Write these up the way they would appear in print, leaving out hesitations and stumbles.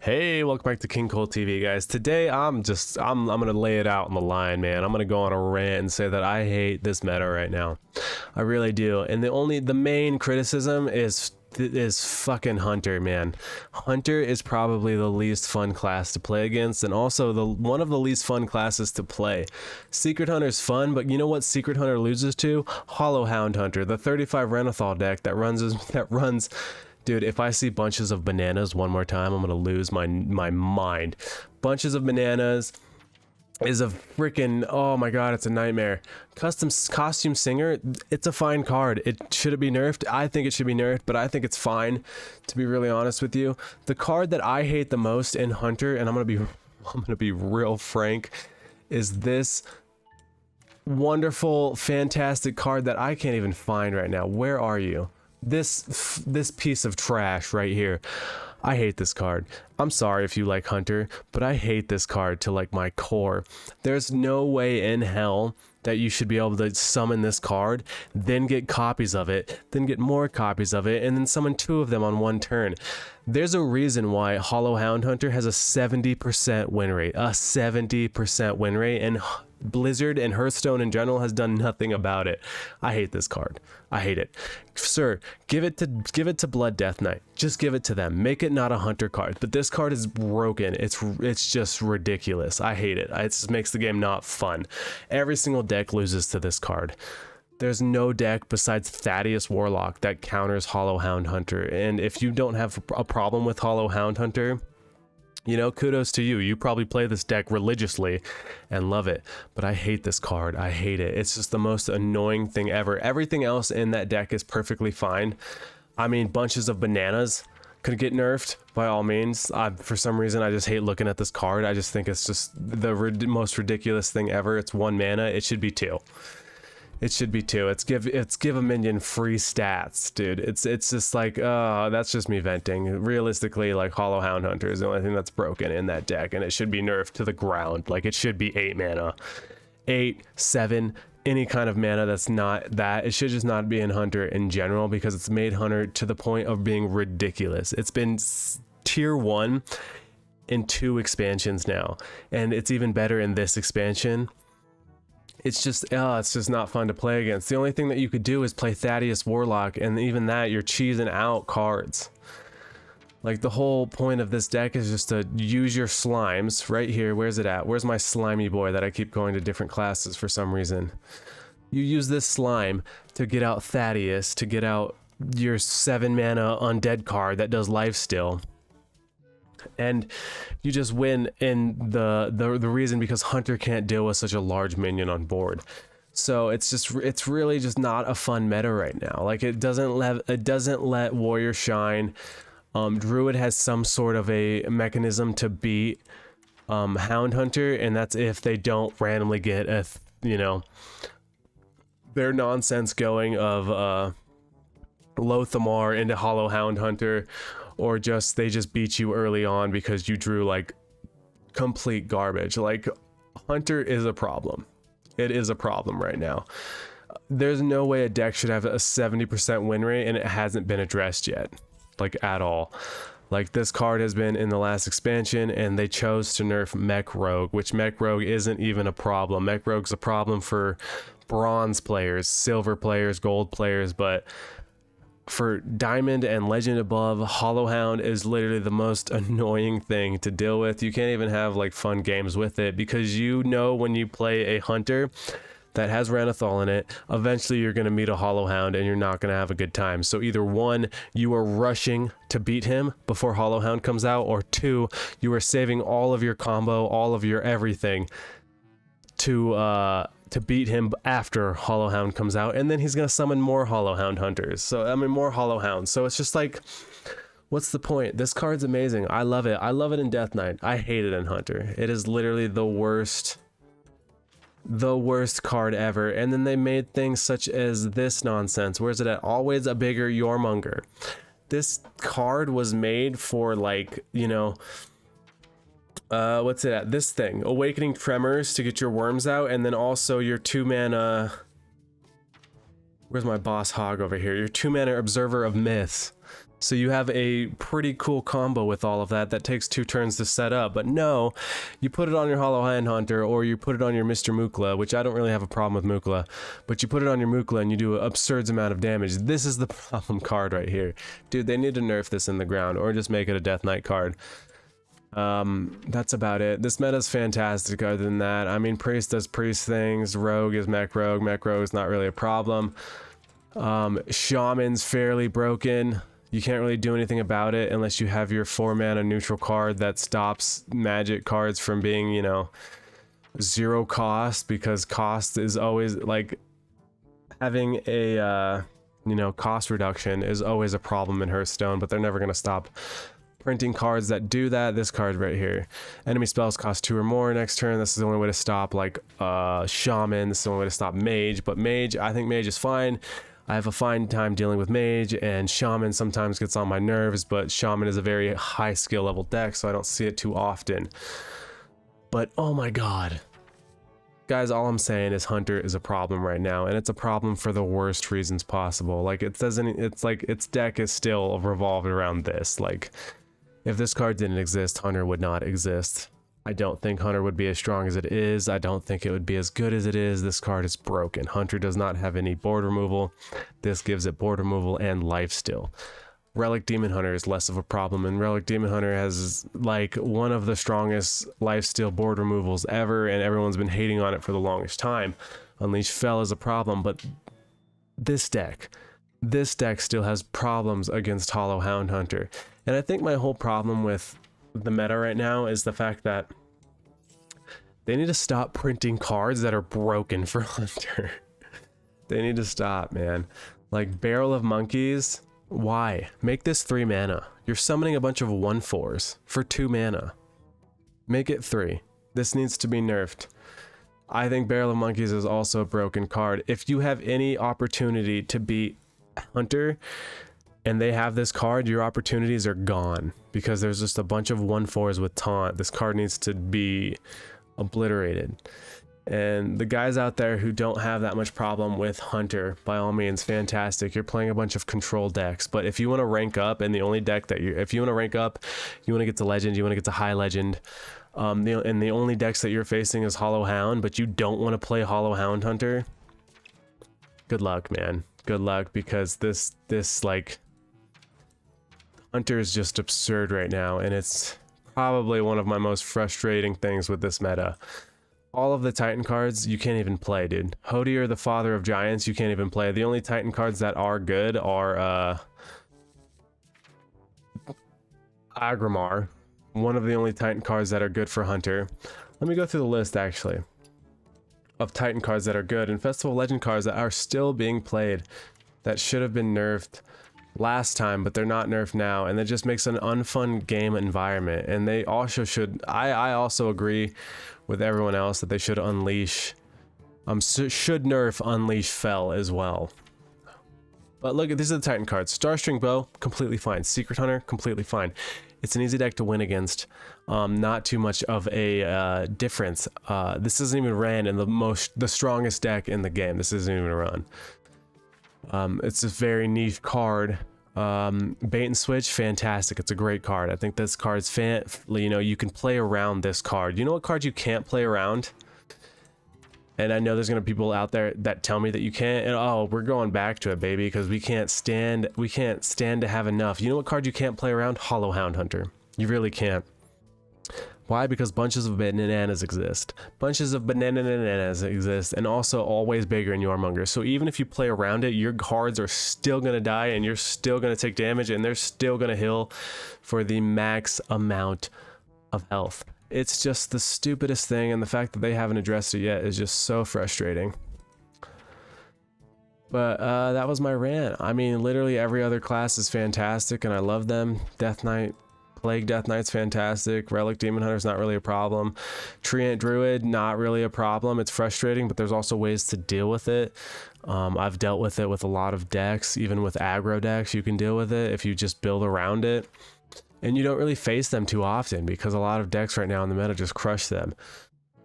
Hey, welcome back to King Cole TV, guys. Today I'm gonna lay it out on the line, man. I'm gonna go on a rant and say that I hate this meta right now. I really do. And the main criticism is fucking Hunter, man. Hunter is probably the least fun class to play against, and also one of the least fun classes to play. Secret Hunter's fun, but you know what Secret Hunter loses to? Hollow Hound Hunter, the 35 Renathal deck that runs. Dude, if I see bunches of bananas one more time, I'm gonna lose my mind. Bunches of bananas is a freaking, oh my god, it's a nightmare. Costume Singer, it's a fine card. Should it be nerfed? I think it should be nerfed, but I think it's fine, to be really honest with you. The card that I hate the most in Hunter, and I'm gonna be real frank, is this wonderful, fantastic card that I can't even find right now. Where are you? This piece of trash right here. I hate this card. I'm sorry if you like Hunter, but I hate this card to like my core. There's no way in hell that you should be able to summon this card, then get copies of it, then get more copies of it, and then summon 2 of them on one turn. There's a reason why Hollow Hound Hunter has a 70% win rate. A 70% win rate, and Blizzard and Hearthstone in general has done nothing about it. I hate this card. I hate it. Sir, give it to Blood Death Knight. Just give it to them. Make it not a Hunter card. But this card is broken. It's just ridiculous. I hate it. It just makes the game not fun. Every single deck loses to this card. There's no deck besides Thaddeus Warlock that counters Hollow Hound Hunter. And if you don't have a problem with Hollow Hound Hunter, you know, kudos to you. You probably play this deck religiously and love it. But I hate this card. I hate it. It's just the most annoying thing ever. Everything else in that deck is perfectly fine. I mean, bunches of bananas could get nerfed by all means. For some reason, I just hate looking at this card. I just think it's just the most ridiculous thing ever. It's 1 mana. It should be 2. It should be 2. It's give a minion free stats, dude. It's just like, that's just me venting. Realistically, like, Hollow Hound Hunter is the only thing that's broken in that deck, and it should be nerfed to the ground. Like, it should be 8 mana. 8, 7, any kind of mana that's not that. It should just not be in Hunter in general, because it's made Hunter to the point of being ridiculous. It's been tier 1 in 2 expansions now, and it's even better in this expansion. It's just not fun to play against. The only thing that you could do is play Thaddeus Warlock, and even that, you're cheesing out cards. Like, the whole point of this deck is just to use your slimes right here. Where's it at? Where's my slimy boy that I keep going to different classes for some reason? You use this slime to get out Thaddeus, to get out your 7 mana undead card that does lifesteal. And you just win in the reason because Hunter can't deal with such a large minion on board. So it's really just not a fun meta right now. Like, it doesn't let Warrior shine. Druid has some sort of a mechanism to beat Hound Hunter, and that's if they don't randomly get their nonsense going of Lothamar into Hollow Hound Hunter, or they just beat you early on because you drew like complete garbage. Like, Hunter is a problem. It is a problem right now. There's no way a deck should have a 70% win rate, and it hasn't been addressed yet, like, at all. Like, this card has been in the last expansion, and they chose to nerf Mech Rogue, which Mech Rogue isn't even a problem. Mech Rogue's a problem for bronze players, silver players, gold players, but for Diamond and Legend above, Hollow Hound is literally the most annoying thing to deal with. You can't even have like fun games with it, because you know when you play a Hunter that has Renathal in it, eventually you're going to meet a Hollow Hound and you're not going to have a good time. So either 1, you are rushing to beat him before Hollow Hound comes out, or 2, you are saving all of your combo, all of your everything to beat him after Hollow Hound comes out, and then he's gonna summon more Hollow Hound Hunters. So, I mean, more Hollow Hounds. So it's just like, what's the point? This card's amazing. I love it. I love it in Death Knight. I hate it in Hunter. It is literally the worst card ever. And then they made things such as this nonsense. Where's it at? Always a bigger Yormonger. This card was made for, like, you know, what's it at? This thing, Awakening Tremors, to get your worms out, and then also your 2 mana. Where's my boss hog over here? Your 2 mana Observer of Myths So you have a pretty cool combo with all of that. That takes 2 turns to set up, but no, you put it on your Hollow Hand Hunter, or you put it on your Mr. Mukla, which I don't really have a problem with Mukla, but you put it on your Mukla and you do an absurd amount of damage. This is the problem card right here. Dude, they need to nerf this in the ground, or just make it a Death Knight card. That's about it. This meta is fantastic other than that. I mean, Priest does Priest things, Rogue is Mech Rogue is not really a problem. Shaman's fairly broken. You can't really do anything about it unless you have your 4-mana neutral card that stops magic cards from being, you know, 0 cost, because cost is always, like, having a, you know, cost reduction is always a problem in Hearthstone, but they're never going to stop printing cards that do that. This card right here. Enemy spells cost 2 or more next turn. This is the only way to stop, like, Shaman. This is the only way to stop Mage, but Mage, I think Mage is fine. I have a fine time dealing with Mage, and Shaman sometimes gets on my nerves, but Shaman is a very high skill level deck, so I don't see it too often. But oh my god. Guys, all I'm saying is Hunter is a problem right now, and it's a problem for the worst reasons possible. Like, it doesn't, it's like its deck is still revolved around this. Like, if this card didn't exist, Hunter would not exist. I don't think Hunter would be as strong as it is. I don't think it would be as good as it is. This card is broken. Hunter does not have any board removal. This gives it board removal and lifesteal. Relic Demon Hunter is less of a problem, and Relic Demon Hunter has, like, one of the strongest lifesteal board removals ever, and everyone's been hating on it for the longest time. Unleash Fel is a problem, but this deck still has problems against Hollow Hound Hunter. And I think my whole problem with the meta right now is the fact that they need to stop printing cards that are broken for Hunter. They need to stop, man. Like Barrel of Monkeys, why? Make this 3 mana. You're summoning a bunch of 1/4s for 2 mana. Make it 3. This needs to be nerfed. I think Barrel of Monkeys is also a broken card. If you have any opportunity to beat Hunter and they have this card, your opportunities are gone, because there's just a bunch of 1/4s with taunt. This card needs to be obliterated. And the guys out there who don't have that much problem with Hunter, by all means, fantastic. You're playing a bunch of control decks, but if you want to rank up, and the only deck that if you want to rank up, you want to get to Legend, you want to get to High Legend, and the only decks that you're facing is Hollow Hound, but you don't want to play Hollow Hound Hunter, good luck, man. Good luck, because this like, Hunter is just absurd right now, and it's probably one of my most frustrating things with this meta. All of the Titan cards you can't even play, dude. Hodier, the Father of Giants, you can't even play. The only Titan cards that are good are Agrimar, one of the only Titan cards that are good for Hunter. Let me go through the list, actually, of Titan cards that are good, and Festival Legend cards that are still being played that should have been nerfed last time, but they're not nerfed now, and it just makes an unfun game environment. And they also should, I also agree with everyone else that they should unleash, should nerf Unleash Fel as well. But look, these are the Titan cards. Starstring Bow, completely fine. Secret Hunter, completely fine. It's an easy deck to win against. Not too much of a difference. This isn't even ran in the strongest deck in the game. This isn't even run. It's a very niche card. Bait and Switch, fantastic. It's a great card. I think this card's you know, you can play around this card. You know what card you can't play around? And I know there's gonna be people out there that tell me that you can't, and oh, we're going back to it, baby, because we can't stand to have enough. You know what card you can't play around? Hollow Hound Hunter. You really can't. Why? Because bunches of bananas exist. Bunches of bananas exist, and also always bigger in Yarmonger. So even if you play around it, your cards are still going to die, and you're still going to take damage, and they're still going to heal for the max amount of health. It's just the stupidest thing, and the fact that they haven't addressed it yet is just so frustrating. But that was my rant. I mean, literally every other class is fantastic, and I love them. Death Knight, Plague Death Knight's fantastic. Relic Demon Hunter's not really a problem. Treant Druid, not really a problem. It's frustrating, but there's also ways to deal with it. I've dealt with it with a lot of decks. Even with aggro decks, you can deal with it if you just build around it. And you don't really face them too often, because a lot of decks right now in the meta just crush them.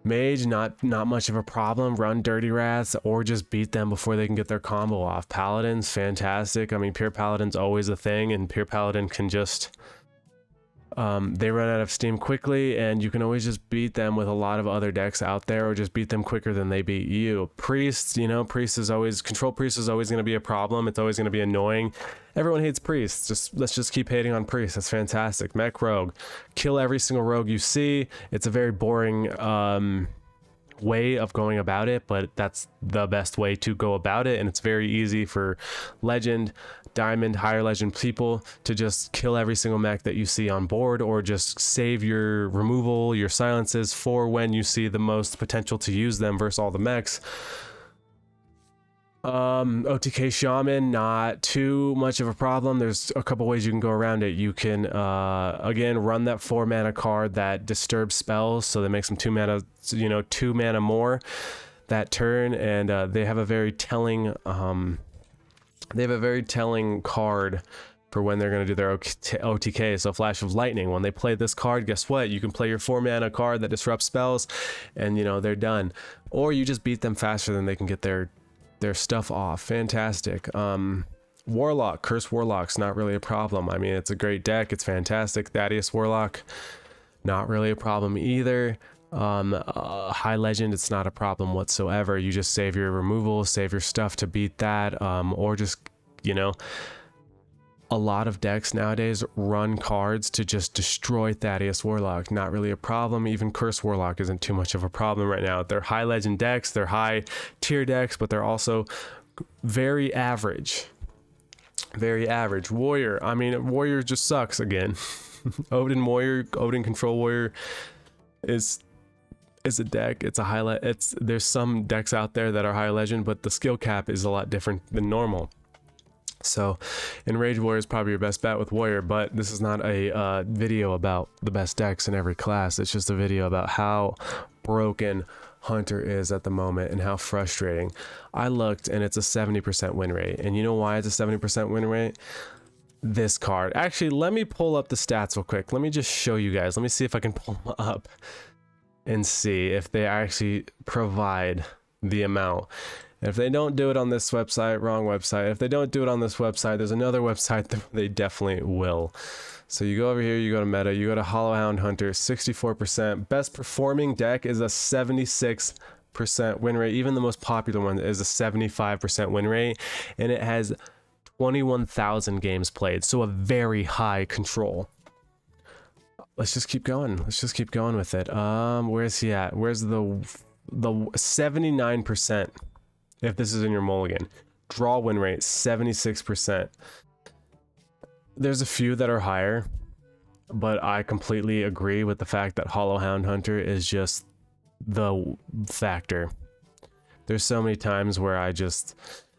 Mage, not much of a problem. Run Dirty Rats or just beat them before they can get their combo off. Paladins, fantastic. I mean, Pure Paladin's always a thing, and Pure Paladin can just... they run out of steam quickly, and you can always just beat them with a lot of other decks out there, or just beat them quicker than they beat you. Priests, you know, Control Priest is always going to be a problem. It's always going to be annoying. Everyone hates Priests. Let's just keep hating on Priests. That's fantastic. Mech Rogue. Kill every single rogue you see. It's a very boring way of going about it, but that's the best way to go about it, and it's very easy for Legend, Diamond, higher Legend people to just kill every single mech that you see on board, or just save your removal, your silences for when you see the most potential to use them versus all the mechs. OTK Shaman, not too much of a problem. There's a couple ways you can go around it. You can again run that 4 mana card that disturbs spells, so that makes them 2 mana, you know, 2 mana more that turn, and they have a very telling card for when they're going to do their OTK. So Flash of Lightning, when they play this card, guess what? You can play your 4 mana card that disrupts spells, and you know, they're done. Or you just beat them faster than they can get their stuff off. Fantastic. Warlock, Curse Warlock's not really a problem. I mean, it's a great deck. It's fantastic. Thaddeus Warlock, not really a problem either. High Legend, it's not a problem whatsoever. You just save your removal, save your stuff to beat that, or just, you know, a lot of decks nowadays run cards to just destroy Thaddeus Warlock. Not really a problem. Even Curse Warlock isn't too much of a problem right now. They're high Legend decks, they're high tier decks, but they're also very average. Very average. Warrior, I mean, Warrior just sucks again. Odin Warrior, Odin Control Warrior is a deck. It's a highlight. There's some decks out there that are high Legend, but the skill cap is a lot different than normal. So Enraged Warrior is probably your best bet with Warrior, but this is not a video about the best decks in every class. It's just a video about how broken Hunter is at the moment and how frustrating. I looked, and it's a 70% win rate. And you know why it's a 70% win rate? This card. Actually, let me pull up the stats real quick. Let me just show you guys. Let me see if I can pull them up and see if they actually provide the amount. If they don't do it on this website, wrong website. If they don't do it on this website, there's another website that they definitely will. So you go over here, you go to Meta, you go to Hollowhound Hunter, 64%. Best performing deck is a 76% win rate. Even the most popular one is a 75% win rate, and it has 21,000 games played, so a very high control. Let's just keep going. Let's just keep going with it. Where's he at? Where's the 79%? If this is in your mulligan. Draw win rate, 76%. There's a few that are higher, but I completely agree with the fact that Hollowhound Hunter is just the factor. There's so many times where I just,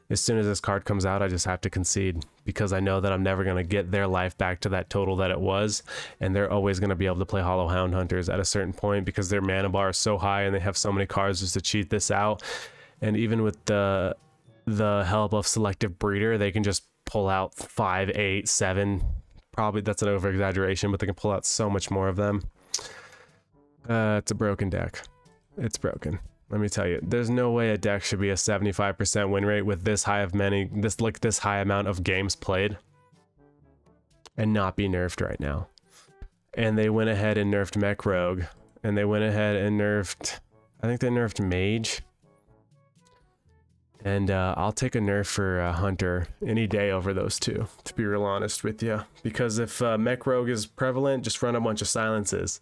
as soon as this card comes out, I just have to concede, because I know that I'm never going to get their life back to that total that it was, and they're always going to be able to play Hollowhound Hunters at a certain point because their mana bar is so high and they have so many cards just to cheat this out. And even with the help of Selective Breeder, they can just pull out 5, 8, 7. Probably that's an over exaggeration, but they can pull out so much more of them. It's a broken deck. It's broken. Let me tell you, there's no way a deck should be a 75% win rate with this high amount of games played and not be nerfed right now. And they went ahead and nerfed Mech Rogue, and they went ahead and nerfed, I think they nerfed Mage. And I'll take a nerf for Hunter any day over those two, to be real honest with you. Because if Mech Rogue is prevalent, just run a bunch of silences.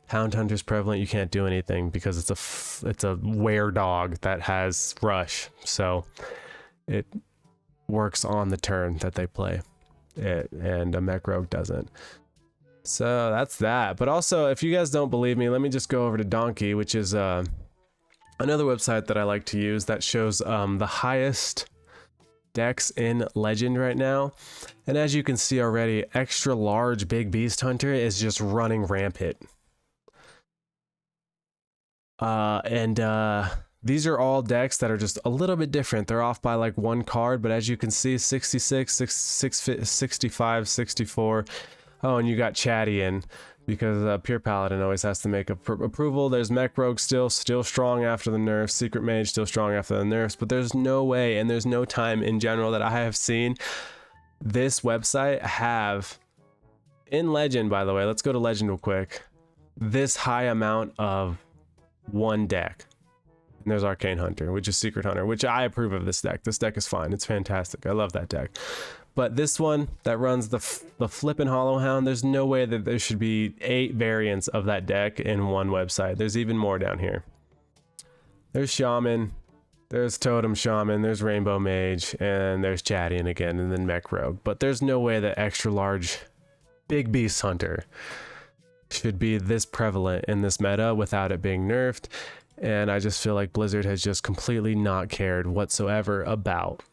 Hound Hunter's prevalent, you can't do anything because it's a were dog that has rush. So it works on the turn that they play. And a Mech Rogue doesn't. So that's that. But also, if you guys don't believe me, let me just go over to Donkey, which is... another website that I like to use that shows the highest decks in Legend right now. And as you can see already, extra large Big Beast Hunter is just running rampant. These are all decks that are just a little bit different. They're off by like one card, but as you can see, 66, 65, 64. Oh, and you got Chatty in. because Pure Paladin always has to make approval. There's Mech Rogue still strong after the nerfs. Secret Mage still strong after the nerfs. But there's no way, and there's no time in general that I have seen this website have, in Legend, by the way, let's go to Legend real quick, this high amount of one deck. And there's Arcane Hunter, which is Secret Hunter, which I approve of this deck. This deck is fine. It's fantastic. I love that deck. But this one that runs the flippin' Hollow Hound, there's no way that there should be 8 variants of that deck in one website. There's even more down here. There's Shaman, there's Totem Shaman, there's Rainbow Mage, and there's Chadian again, and then Mech Rogue. But there's no way that extra large Big Beast Hunter should be this prevalent in this meta without it being nerfed. And I just feel like Blizzard has just completely not cared whatsoever about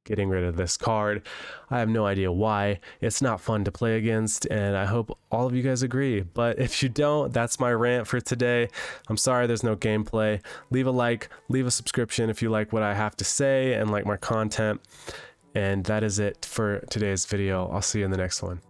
getting rid of this card. I have no idea why. It's not fun to play against, and I hope all of you guys agree. But if you don't, that's my rant for today. I'm sorry there's no gameplay. Leave a like, leave a subscription if you like what I have to say and like my content. And that is it for today's video. I'll see you in the next one.